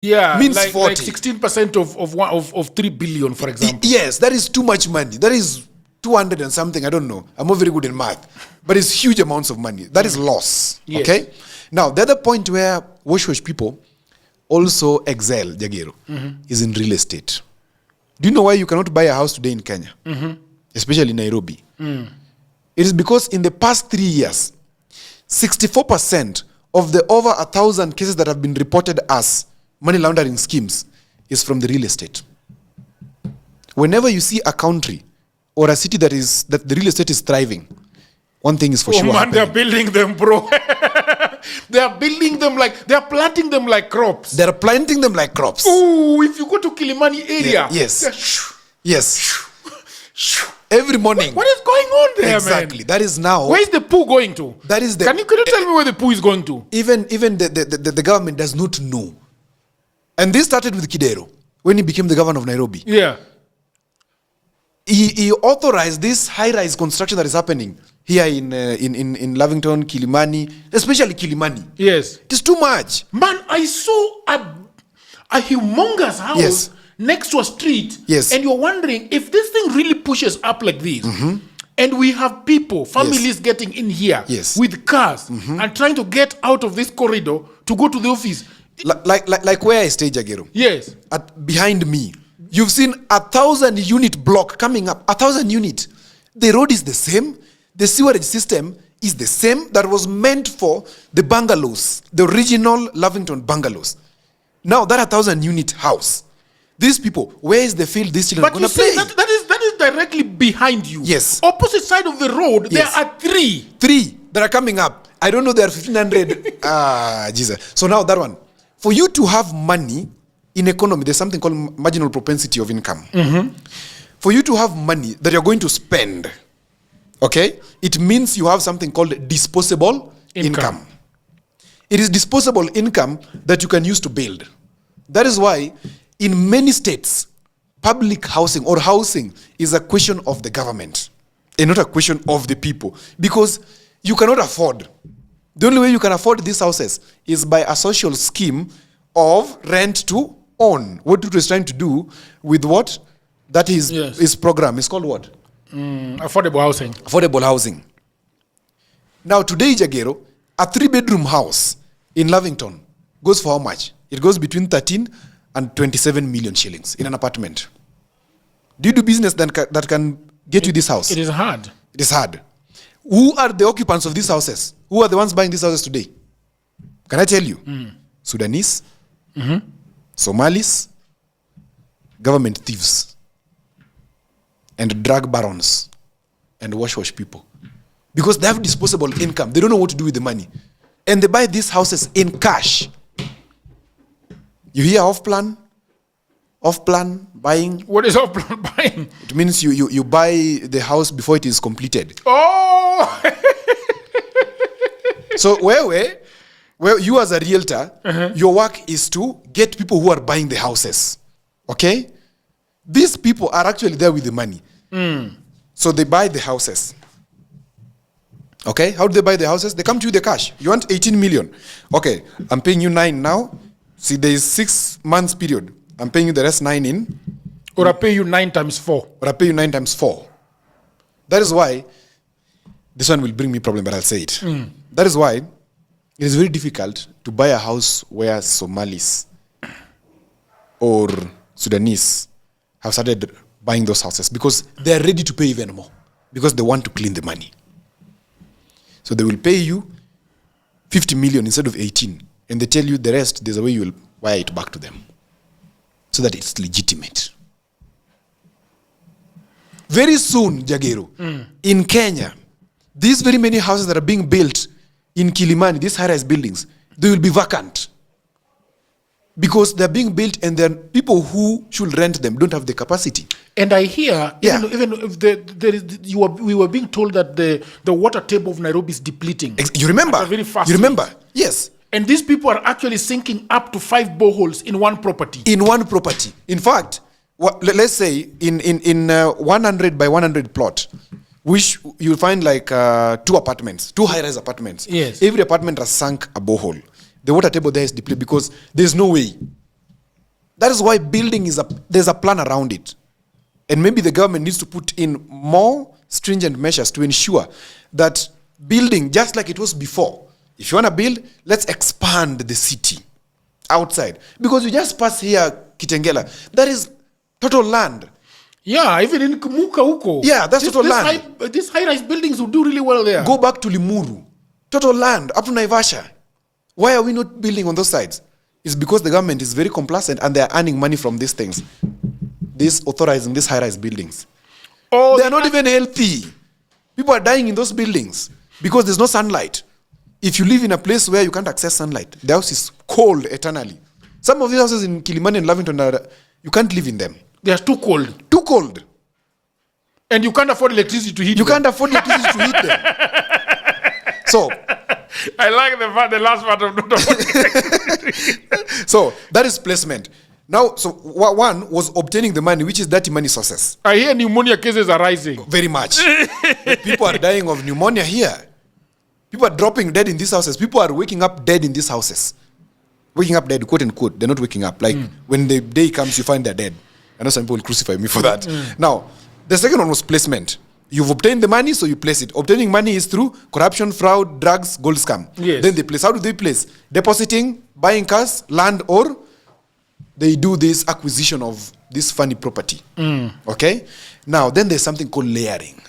Yeah, means like 40. 16% of 3 billion, for example. Yes, that is too much money. That is 200 and something. I don't know. I'm not very good in math, but it's huge amounts of money. That is loss. Yes. Okay. Now the other point where wash people also excel, Jagero, is in real estate. Do you know why you cannot buy a house today in Kenya, especially in Nairobi? It is because in the past 3 years, 64% of the over 1,000 cases that have been reported as money laundering schemes is from the real estate. Whenever you see a country or a city that the real estate is thriving, one thing is for sure Man, happening. they're building them, bro. They are building them they're planting them like crops. They're planting them like crops. Ooh, if you go to Kilimani area. Yes. Yes. Every morning. What is going on there, exactly. man? That is now. Where is the poo going to? That is the. Can you tell me where the poo is going to? Even the government does not know. And this started with Kidero when he became the governor of Nairobi. Yeah. He authorized this high-rise construction that is happening here in Lavington, Kilimani, especially Kilimani. Yes. It is too much. Man, I saw a humongous house. Yes. Next to a street, yes, and you're wondering if this thing really pushes up like this, and we have people, families getting in here with cars and trying to get out of this corridor to go to the office. Like where I stay, Jagero. Yes. Behind me, you've seen 1,000-unit block coming up. 1,000 unit. The road is the same. The sewerage system is the same that was meant for the bungalows, the original Lavington bungalows. Now that 1,000-unit house. These people, where is the field these children are going to play? That is directly behind you. Yes. Opposite side of the road, there are three. Three that are coming up. I don't know, there are 1,500. Jesus. So now that one. For you to have money in economy, there's something called marginal propensity of income. For you to have money that you're going to spend, okay, it means you have something called disposable income. It is disposable income that you can use to build. That is why in many states, public housing or housing is a question of the government and not a question of the people, because you cannot afford. The only way you can afford these houses is by a social scheme of rent to own. What Ruto is trying to do with what? That is his program. It's called what? Affordable housing. Affordable housing. Now today, Jagero, a 3-bedroom house in Lavington goes for how much? It goes between 13 and 27 million shillings in an apartment. Do you do business that can get you this house? It is hard. It is hard. Who are the occupants of these houses? Who are the ones buying these houses today? Can I tell you? Sudanese, Somalis, government thieves, and drug barons, and wash people. Because they have disposable income. They don't know what to do with the money. And they buy these houses in cash. You hear off-plan buying? What is off-plan buying? It means you buy the house before it is completed. Oh! So where you as a realtor, your work is to get people who are buying the houses. Okay? These people are actually there with the money. So they buy the houses. Okay? How do they buy the houses? They come to you the cash. You want 18 million. Okay, I'm paying you 9 now. See, there is 6 months period. I'm paying you the rest 9 in. Or I pay you 9 times 4. Or I pay you 9 times 4. That is why, this one will bring me problem, but I'll say it. That is why it is very difficult to buy a house where Somalis or Sudanese have started buying those houses, because they are ready to pay even more, because they want to clean the money. So they will pay you 50 million instead of 18. And they tell you the rest, there's a way you will wire it back to them so that it's legitimate. Very soon, Jagero, in Kenya, these very many houses that are being built in Kilimani, these high-rise buildings, they will be vacant. Because they're being built and then people who should rent them don't have the capacity. And I hear, even if we were being told that the water table of Nairobi is depleting. You remember? At a very fast You remember? rate. Yes. And these people are actually sinking up to 5 boreholes in one property. In one property. In fact, let's say in 100 by 100 plot, which you'll find like 2 apartments, 2 high-rise apartments. Yes. Every apartment has sunk a borehole. The water table there is depleted because there's no way That is why building there's a plan around it. And maybe the government needs to put in more stringent measures to ensure that building, just like it was before, if you want to build, let's expand the city outside. Because you just pass here, Kitengela, that is total land. Yeah, even in Kumuka huko. Yeah, that's total land. These high-rise buildings will do really well there. Go back to Limuru. Total land, up to Naivasha. Why are we not building on those sides? It's because the government is very complacent and they are earning money from these things. This authorizing these high-rise buildings. Oh, they are not even healthy. People are dying in those buildings because there's no sunlight. If you live in a place where you can't access sunlight, the house is cold eternally. Some of these houses in Kilimani and Lavington, you can't live in them. They are too cold. Too cold. And you can't afford electricity to heat them. You can't afford electricity to heat them. So, I like the last part of So, that is placement. Now, so one was obtaining the money, which is dirty money sources. I hear pneumonia cases are rising. Very much. People are dying of pneumonia here. People are dropping dead in these houses. People are waking up dead in these houses. Waking up dead, quote unquote. They're not waking up. Like when the day comes, you find they're dead. I know some people will crucify me for that. Now, the second one was placement. You've obtained the money, so you place it. Obtaining money is through corruption, fraud, drugs, gold scam. Yes. Then they place. How do they place? Depositing, buying cars, land, or they do this acquisition of this funny property. Okay? Now, then there's something called layering.